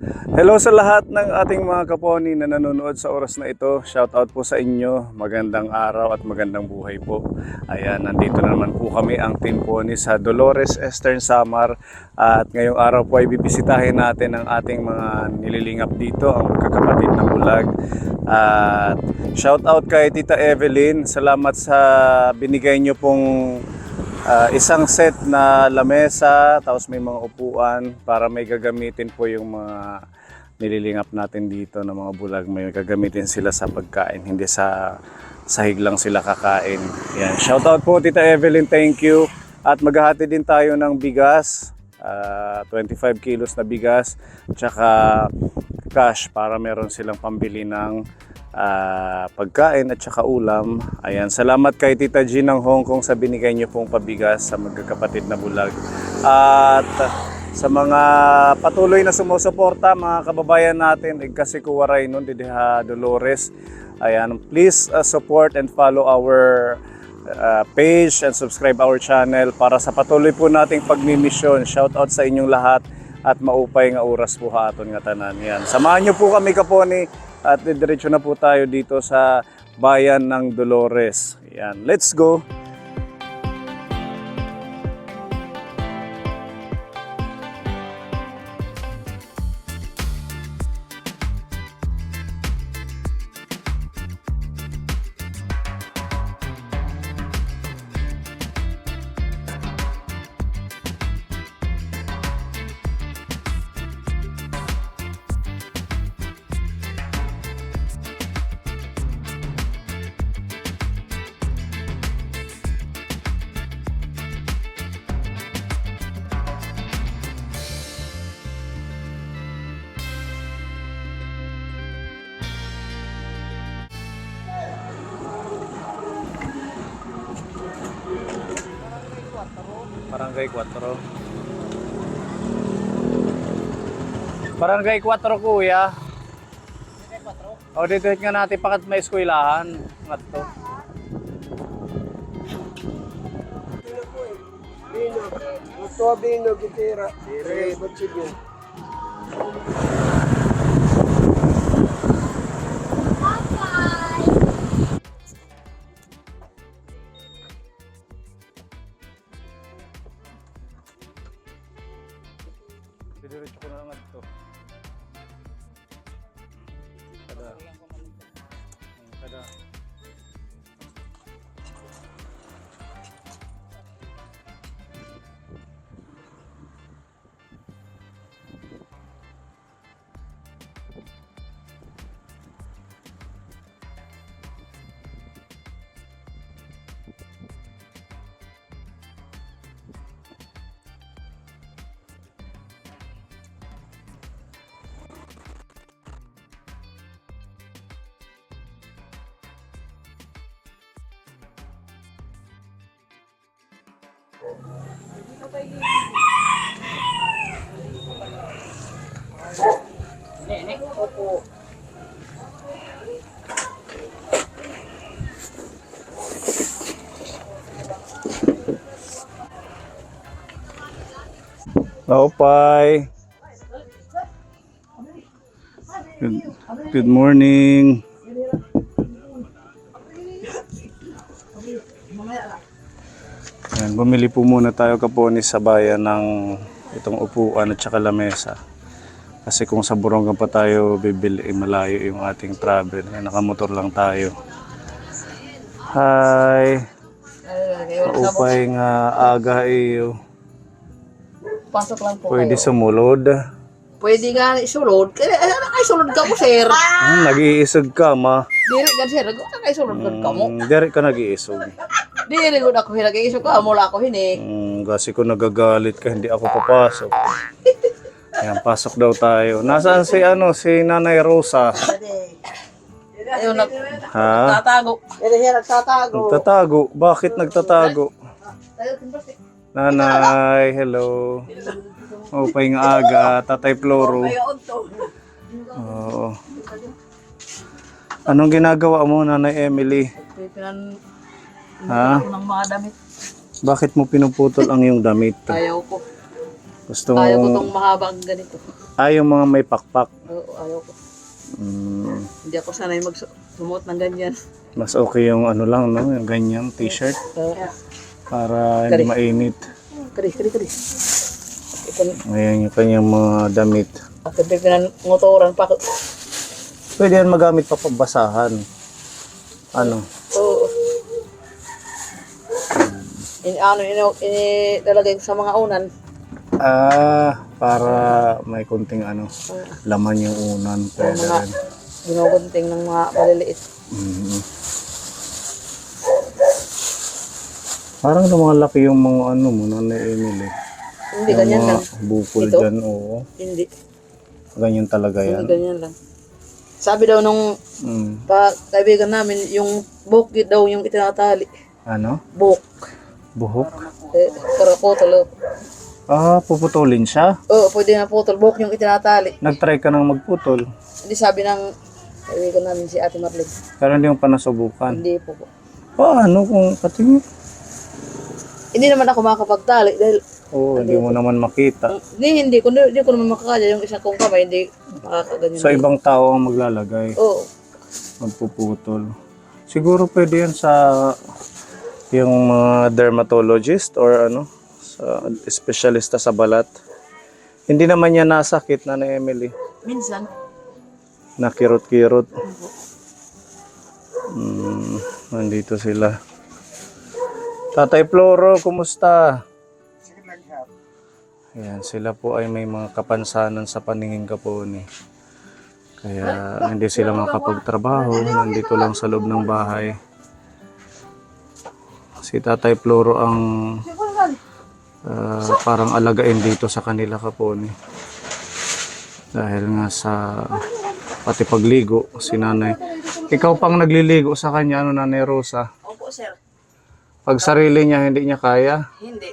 Hello sa lahat ng ating mga kaponi na nanonood sa oras na ito. Shout out po sa inyo. Magandang araw at magandang buhay po. Ayan, nandito na naman po kami ang Team Pony sa Dolores, Eastern Samar. At ngayong araw po ay bibisitahin natin ang ating mga nililingap dito, ang magkakapatid na bulag. At shout out kay Tita Evelyn. Salamat sa binigay nyo pong isang set na lamesa, tapos may mga upuan para may gagamitin po yung mga nililingap natin dito ng mga bulag. May gagamitin sila sa pagkain, hindi sa sahig lang sila kakain. Yan. Shout out po Tita Evelyn, thank you. At maghahati din tayo ng bigas, 25 kilos na bigas, tsaka cash para meron silang pambili ng pagkain at saka ulam. Ayan, salamat kay Tita G ng Hong Kong sa binigay niyo pong pabigas sa magkakapatid na bulag. At sa mga patuloy na sumusuporta, mga kababayan natin, kasi kuwaray nun, Didiha Dolores. Ayan, please support and follow our page and subscribe our channel para sa patuloy po nating pagmimisyon. Shout out sa inyong lahat at maupay nga oras po haton nga tanan. Yan. Samahan niyo po kami kaponi at diretso na po tayo dito sa bayan ng Dolores. Yan. Let's go! Barangay 4. Barangay 4 kuya. O dito nga natin pakat may eskwelahan. Ngatto. Bino, gitira. Dire, batsige. Diretso ko na lang ito. Kada. Opay. Good morning. Ayan, bumili po muna tayo kaponi sa bayan ng itong upuan at saka lamesa. Kasi kung sa Borongan pa tayo bibili, malayo yung ating travel. Ayan, nakamotor lang tayo. Hi. Opay nga aga iyo. Pasok lang po Pwede kayo. sumulod. Pwede nga isulod. Kaya ay sulod ka mo, sir. Nag-iisog ka, ma. Diri gan sir, ay sulod ka mo. Dere ka nag-iisog. Diri gud ako hinag-iso ka, mula ako hini. Kasi kung nagagalit ka, hindi ako papasok. Ayan, pasok daw tayo. Nasaan si Nanay Rosa? Ayun Ha? nagtatago. Diri siya nagtatago. Nagtatago? Bakit nagtatago? Nanay, hello. Opay nga aga, Tatay Floro. Oo. Anong ginagawa mo, Nanay Emily? Ha? Ng mga damit. Bakit mo pinuputol ang iyong damit? Ayaw ko. Gusto Ayaw ko mo... tong mahabang ganito. Yung mga may pakpak. Oo, ayaw ko. Mm, Hindi ako sanay magsumuot ng ganyan. mas okay yung ano lang, no? Yung ganyang t-shirt. Para hindi Kari. mainit. Kari. Ayan yung kanyang mga damit. Ako pinanguturan pa ako. Pwede yan magamit pa pambasahan. Ano? Oo. Inilagay ko sa mga unan. Para may kunting ano, laman yung unan. Pwede mga- rin. Ginugunting ng mga maliliit. Mhm. Parang lumalaki yung mga ano mo, Nanay Emily. Hindi, Yung ganyan mga lang. bukol Ito? dyan, oo. Hindi. Ganyan talaga Hindi, yan. ganyan lang. Sabi daw nung Mm. kaibigan namin, yung buhok daw yung itinatali. Ano? Buhok. Buhok? Para putol. Puputulin siya. Oo, pwede na putol. Buhok yung itinatali. Nag-try ka nang magputol. Hindi sabi ng kaibigan namin si Ate Marlene. Pero hindi mo pa nasubukan. Hindi po. Paano kung patingin? Hindi naman ako makakapagtali dahil Hindi mo naman makita. hindi ko naman makakaya yung isang kong kamay, hindi makakaganyan. Sa ibang tao ang maglalagay, Oo. magpuputol. Siguro pwede yan sa yung mga dermatologist or ano, sa espesyalista sa balat. Hindi naman yan nasakit, Nanay Emily. Minsan. Nakirot-kirot. Nandito sila. Tatay Floro, kumusta? Ayan, sila po ay may mga kapansanan sa paningin Kaponi. Kaya hindi sila makapagtrabaho, nandito lang sa loob ng bahay. Si Tatay Floro ang parang alagain dito sa kanila Kaponi. Dahil nga sa pati pagligo, si Nanay. Ikaw pang nagliligo sa kanya, ano Nanay Rosa? Opo, sir. Pag sarili niya, hindi niya kaya. Hindi.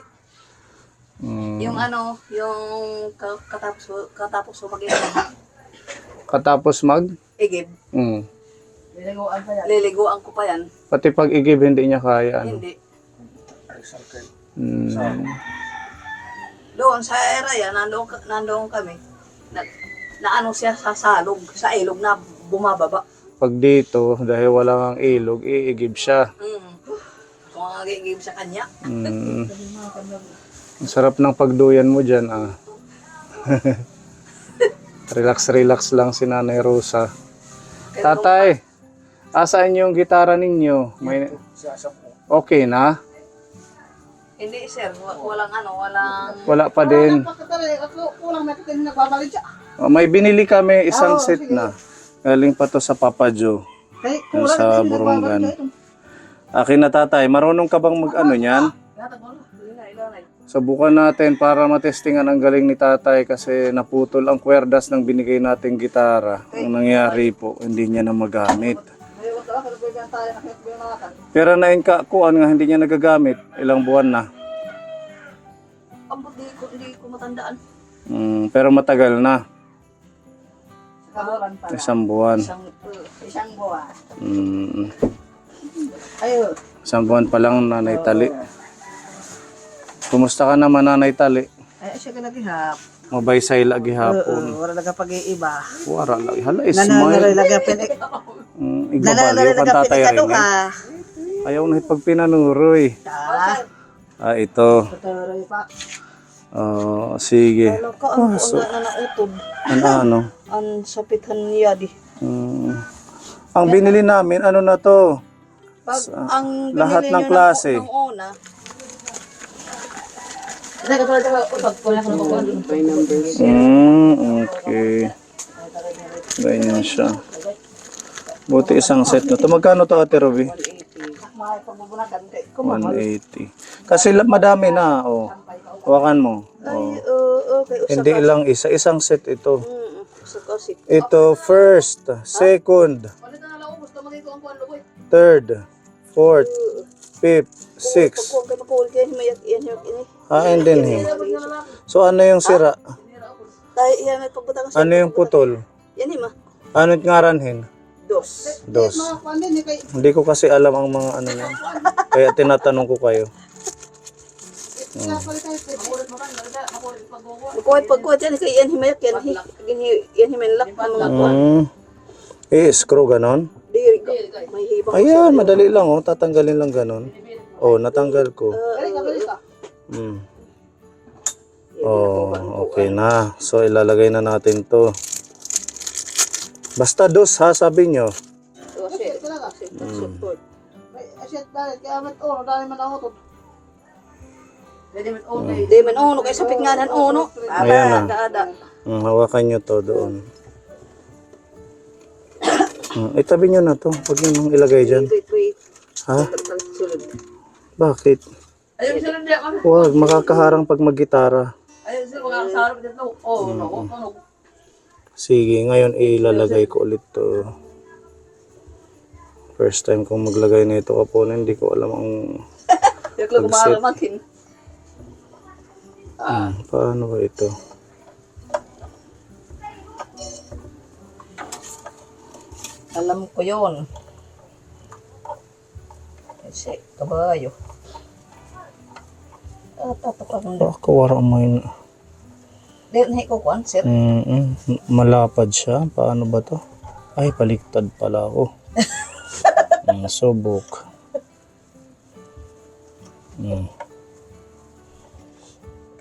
Mm, Yung katapos ko katapos mag? igib, Mm. liliguan ko pa yan. Pati pag igib, hindi niya kaya. Ano? Hindi. Mm. Doon sa area, nandoon kami. Na ano siya sa salog, sa ilog na bumababa. Pag dito, dahil wala kang ilog, iigib siya. So, mga igib sa kanya. Mm. Ang sarap ng pagduyan mo dyan, ah. Relax lang si Nanay Rosa. Tatay, asaan yung gitara ninyo? May... Okay na? Hindi, sir. Walang. Wala pa din. May binili kami isang set na. Galing pa to sa Papa Joe. Yan sa Burungan. Akin na tatay, marunong ka bang mag-ano niyan? Subukan natin para matestingan ang galing ni tatay kasi naputol ang kwerdas ng binigay nating gitara. Ang nangyari po, hindi niya na magamit. Pero naingkakuan nga hindi niya nagagamit. Ilang buwan na. Hindi ko matandaan. Pero matagal na. Isang buwan. Isang buwan. Isang buwan pa lang Nanay Tali. Kumusta ka naman Nanay Tali? Ay, siya ka naghihap. Mabaysay lagi hapon. Wala nagapag-iiba. Wara lagi. Hala, smile. Igbabaliw kang tatay rin. Ayaw na pag pinanuroy. Ito. Sige. So, na nautod. Ano? Ang sapitan niya di. Ang binili namin, ano na to? Pag ang Lahat binili ng niyo klase. ng una. Okay. Ganyan siya. Buti isang set na to. Magkano to Ate Ruby? 180. Kasi madami na. Oh. Hawakan mo. Oh. Okay, Hindi lang isa. Isang set ito. Ito first, second, third, fourth, fifth, sixth. And then so ano yung sira? Ano yung putol? Yan ma. Ano yung ngaranhin? Dos. Dos. Hindi ko kasi alam ang mga ano yan. Kaya tinatanong ko kayo. pagkuhat yan, kaya yan himayak yan, yan himenlak ang mga kuhan. I-screw ganon. Diri ka, may hibang. Ayan, madali lang oh. Tatanggalin lang ganon. Oh, natanggal ko. Oh, okay na. So, ilalagay na natin to. Basta dos ha, sabi nyo. Support. Kaya mat uno, dali man ako to. Di man uno, kaya sapit nga nan uno. Ayan na. Ada. Hawakan nyo to doon. Itabi nyo na to. Huwag nyo nang ilagay dyan. Wait. Ha? Sulod. Bakit? Ayun, sulod niya kami. Huwag, makakaharang pag maggitara. Ayun, sulod, makakasarap dito. Oo, no. Sige, ngayon ilalagay ko ulit to. First time kong maglagay nito kapon, hindi ko alam ang Yung lang kumaramakin. paano ba ito. Alam ko yun. Kasi, kabayo. Tatok lang. Kawara mo yun. Di, nahi ko kuhan, sir. Malapad siya. Paano ba to? Ay, baliktad pala ako. Subok.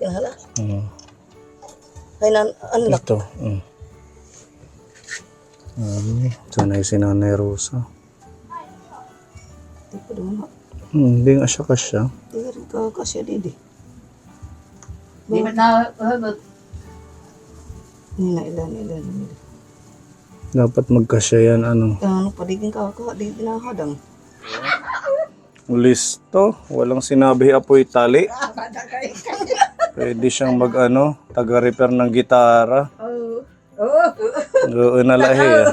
Kinahala. Ay, unlock. Ito. Ito na yung sinanay Rosa. Di pa naman. Hindi nga siya kasya. Di rin ka kasi didi. Di man na hagot. Ilan. Dapat magkasya yan. Ano? Ano, padigin ka, di dinahadang. Listo. Walang sinabi apoy tali. Pwede siyang taga-repair ng gitara. Oo, nalahi ah.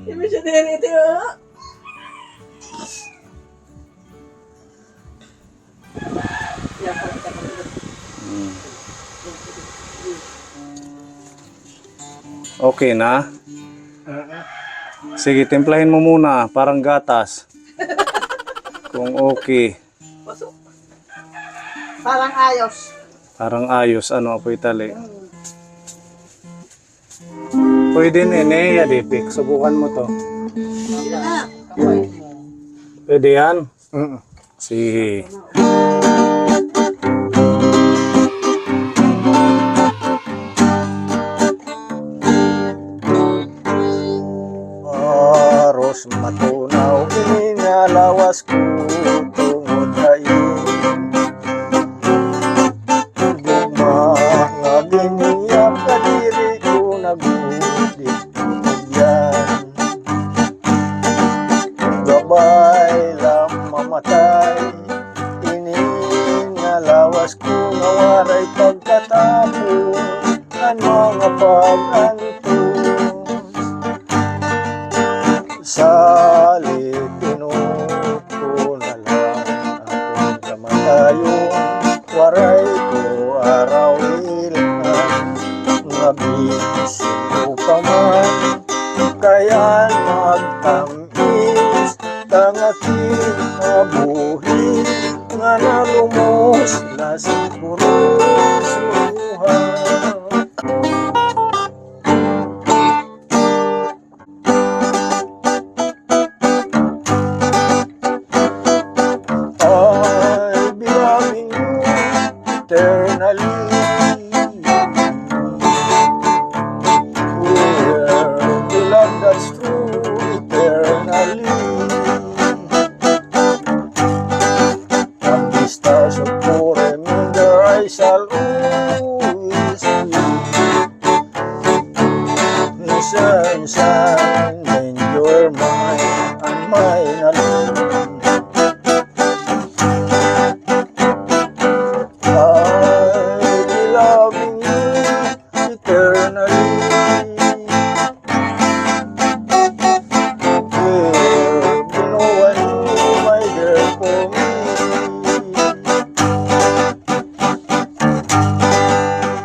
Hindi siya din ito. Okay na? Sige, timplahin mo muna. Parang gatas. Kung okay. Parang ayos. Parang ayos. Ano, apoy tali? Pwede nene, Adipik. Subukan mo to. Pwede yan? Sige. Aros matunaw inalawas ko tungod kain. Mga biniyap ka diri ko nagudit yan. Gabay lang mamatay, inalawas ko nawaray pagkatapos ang mga pag-antos. Salipino ko na lang akong kamatayon, waray ko araw-ilan, nabisi ko pa man, kaya magtamis, tangakin mabuhi, nga nalumos na siguro suha. Sunshine in your mind and mine alone. I'll be loving you eternally. There'll be no one you, my dear, for me.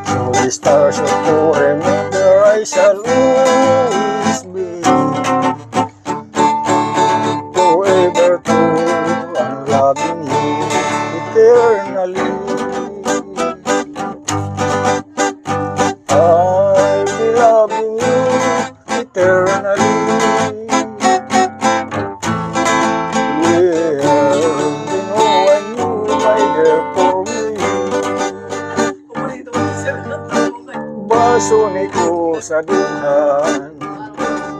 So the stars will remember I shall always be forever true and loving you eternally. Nasuni ko sa duhan,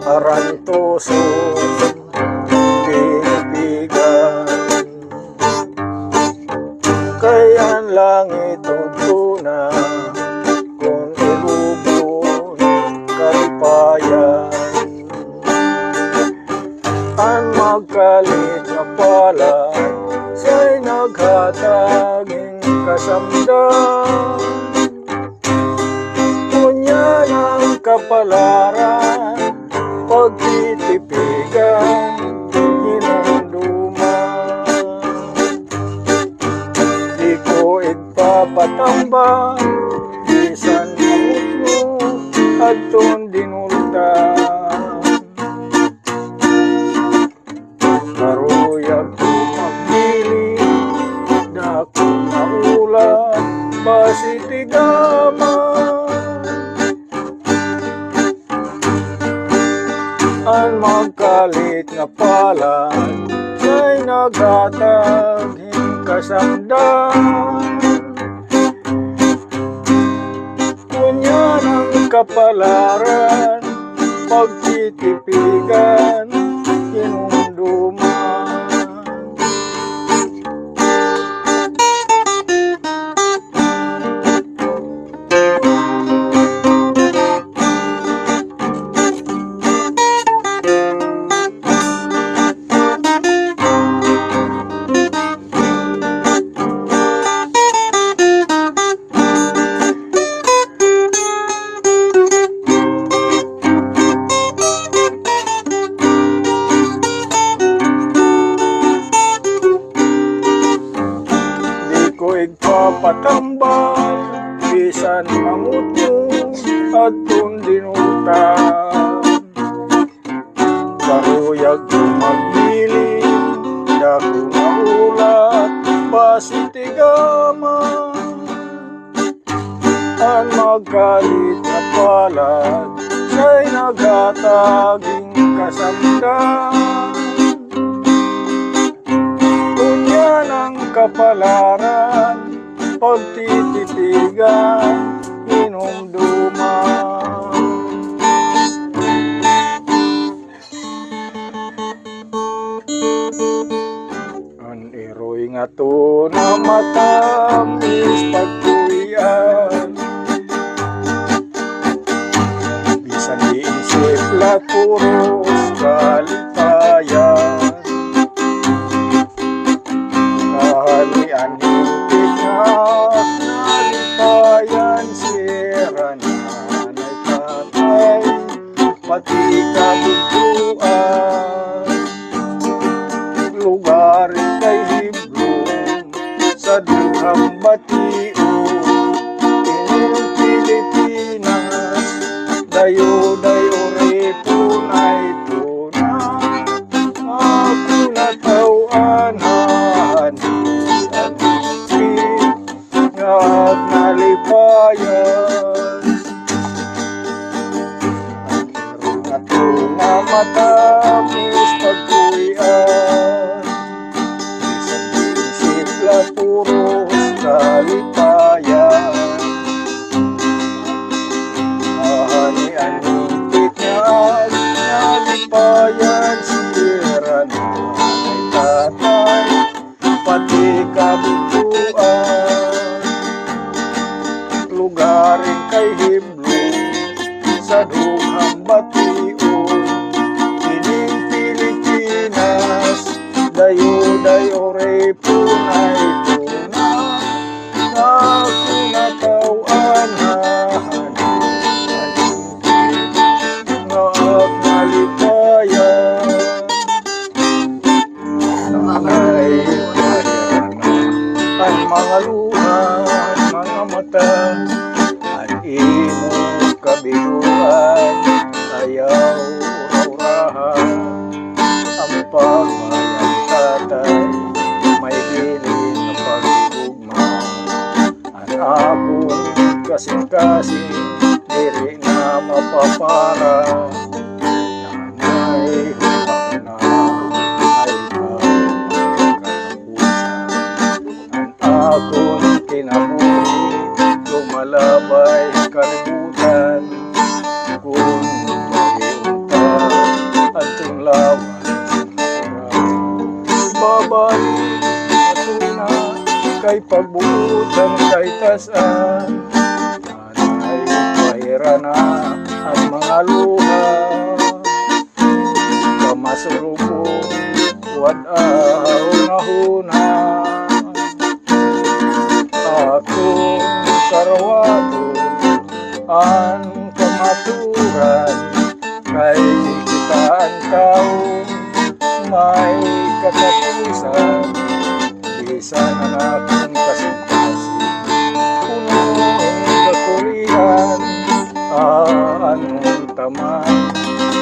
arantoso, pinipigan. Kaya ang langit tuna, kung ilubon, kalipayan. Ang magkalit na palad, siya'y naghataging kasamdan. Kunya ng kapalaran, pagtitipigan, hinunduman. Di ko ipapatambal, bisan amot mo, at ton dinultan. Karuyag tumagili, dako na ulan, basitigaman. Ang magkalit na palad, siya'y naghataging kasamdan. Kunya ng kapalaran, pagtitipigan, hinunduman. Patambal, bisan manguto at tundinutang. Karuyag tumagbiling, dako na ulat, basitigaman. Ang magkalit na palad, siya'y naghataging kasamdan. Kunya ng kapalaran, pagtititigan, hinumduman. Ang eroy nga to na matamis pagtuwian, bisan diisip la puros kalipayan. Kahalian hintid na nalipayan, sira nanay tatay, pati kabuntuan. Lugarin kay hiblong sa duhang bation, ining Pilipinas, dayo-dayo repunay tunay. Ako natawan at nalipayan. Ang ato na matamis pagtuwian, isang isip la puros kalipayan. Ahanian hintid na nalipayan, sira na ay tatay, pati kabuntuan. Lugarin kay hiblong sa duhang bation, ining Pilipinas, dayo-dayo repunay tunay. Ako natawan na ngaak nalipayan. Nanay ang mga luha, mga mata, at imo kabiluan, ayaw raurahan. Ang pagmayang tatay, may bilin na pagtugma. Ang akong kasing-kasing, diri na mapapara. Nanay, hutang na, ay akong kinabuhi, lumalabay kalibutan. kay pagbuutan kay tasan. Nanay pahira na ang mga luha, kamasulubong wadaw na huna. Akong karawaton ang kamaturan, kay kita ang taong may katapusan. Di sana natin kasing-kasing punuin kakurian, anong taman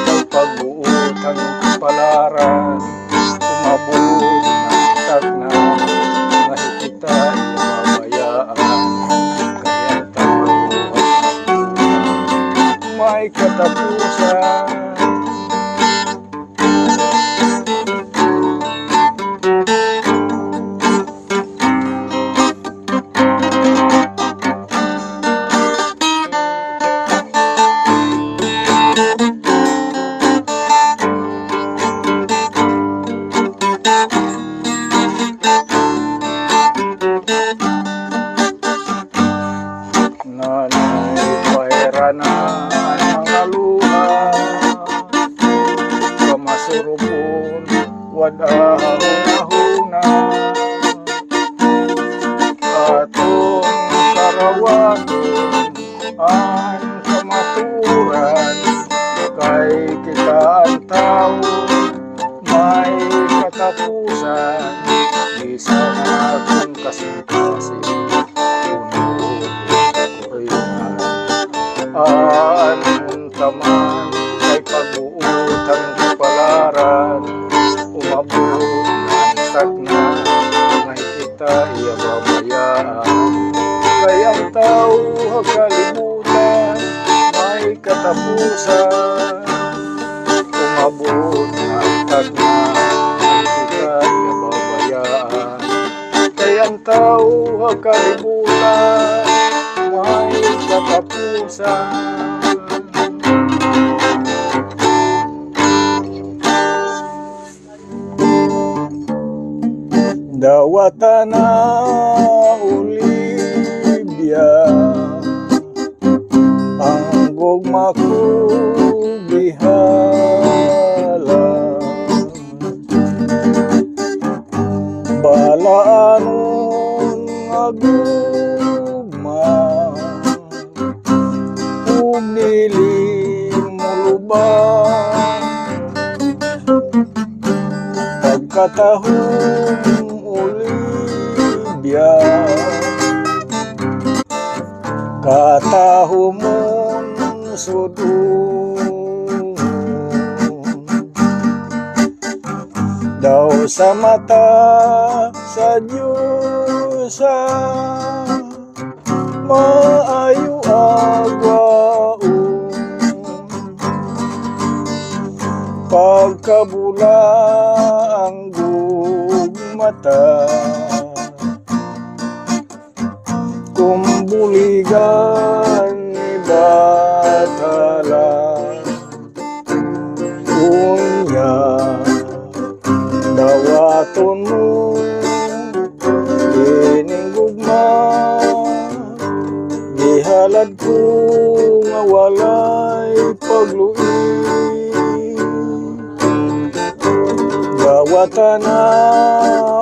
kay pagbuutang kapalaran. Umabot ng tagna, mahikita imamayaan, kaya tao may katapusan. Nanay pahira na ang mga luha, kamasurupon wadaw na huna. Atong karawaton ang kamaturan, kay kita ang tao may katapusan. Di sana kung kasing-kasing anong taman kay pag-uutang kapalaran. Umabot ng tagna, makikita iya babayaan, kay ang tao kalimutan may katapusan. Umabot ng tagna, makikita iya babayaan, kay ang tao kalimutan may katapusan. Dawata na Olivia, ang gugma ko bihala. Balaanon nga gugma, ug nilim mo lubang. Pagkatahong Olivia, katahumon sudong daw sa mata sa Diyos, maayo agwaon. Pagkabula ang gugmata, kumbuligan ni batala. Unya dawaton mo ining gugma, gihalad ko nga walay pagluin. Dawata na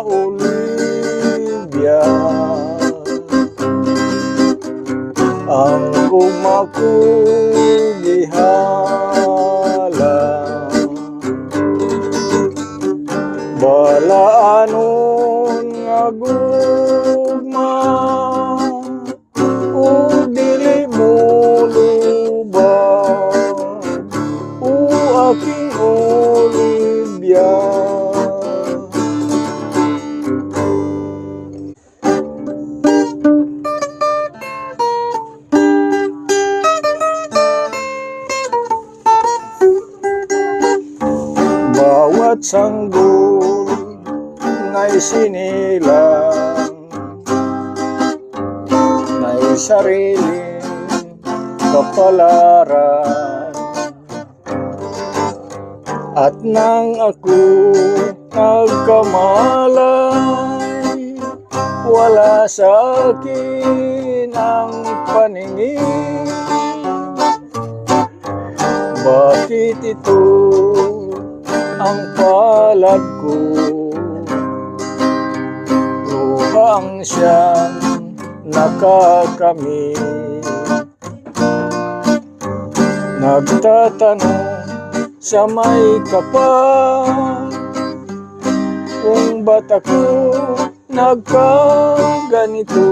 Olivia, ang gugma ko gihala. Balaanon nga gugma, o dili mo lubang, o aking Olivia. Bawat sanggol nga'y sinilang, may sariling kapalaran. At nang ako nagkamalay, wala sa akin ang paningin. Bakit ito ang palad ko? Luhang siyang nakakamit. Nagtatanong sa may kapal, kung ba't ako nagkaganito?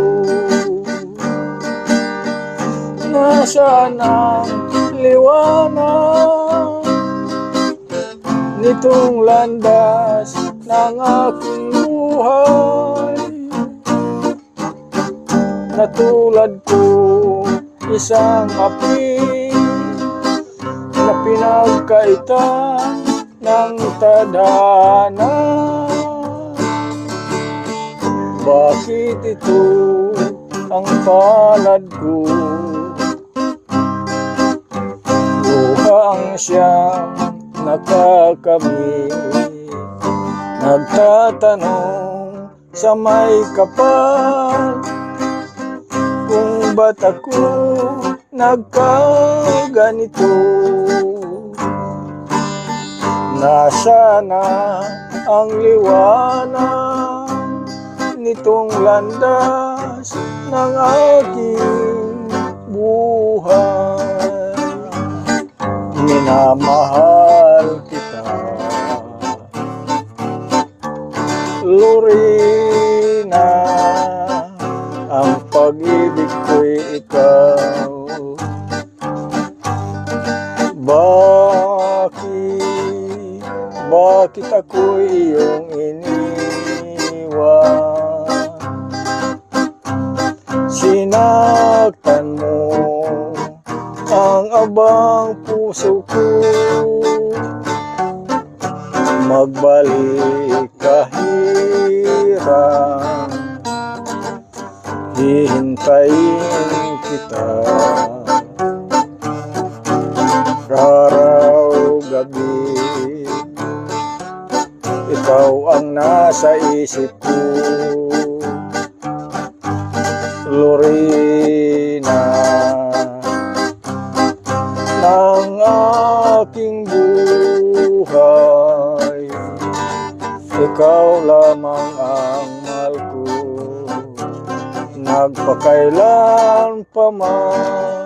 Nasaan ang liwanag nitong landas ng aking buhay? Natulad ko isang api na pinagkaitan ng tadhana. Bakit ito ang palad ko? Luhang siyang nakakamit. Nagtatanong sa may kapal, kung ba't ako nagkaganito? Nasaan na ang liwanag nitong landas ng aking buhay? Minamahal kita, Lorena, ang pag-ibig ko'y ikaw. Bakit ako'y iyong iniwan? Sinaktan mo ang abang puso ko. Magbalik kahirang, hihintayin kita. Araw gabi, ikaw ang nasa isip ko. Lorena, ng aking buhay, ikaw lamang ang mahal ko, nagpakailan pa man.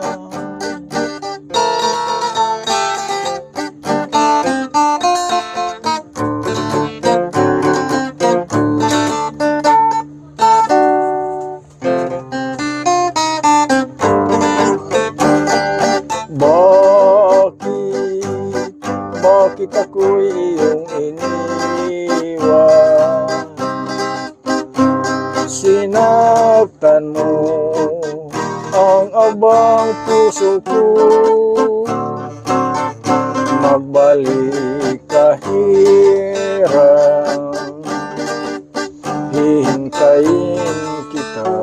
Bakit ako'y iyong iniwan? Sinaktan mo ang abang puso ko. Magbalik kahirang, hihintayin kita.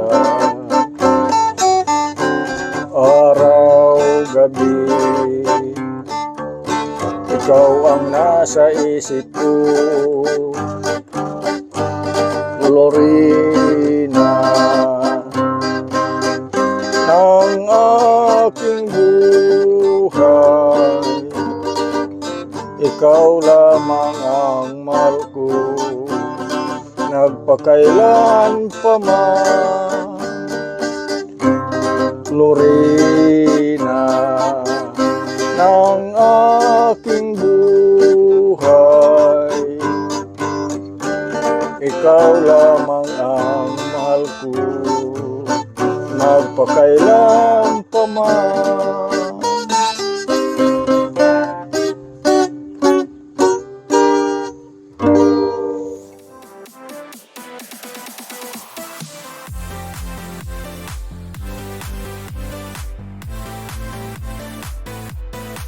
Araw gabi, ikaw ang nasa isip ko. Lorena, ng aking buhay, ikaw lamang ang mahal ko, nagpakailan pa man. Lorena, ng aking buhay, ikaw lamang ang mahal ko, nagpakailan pa man.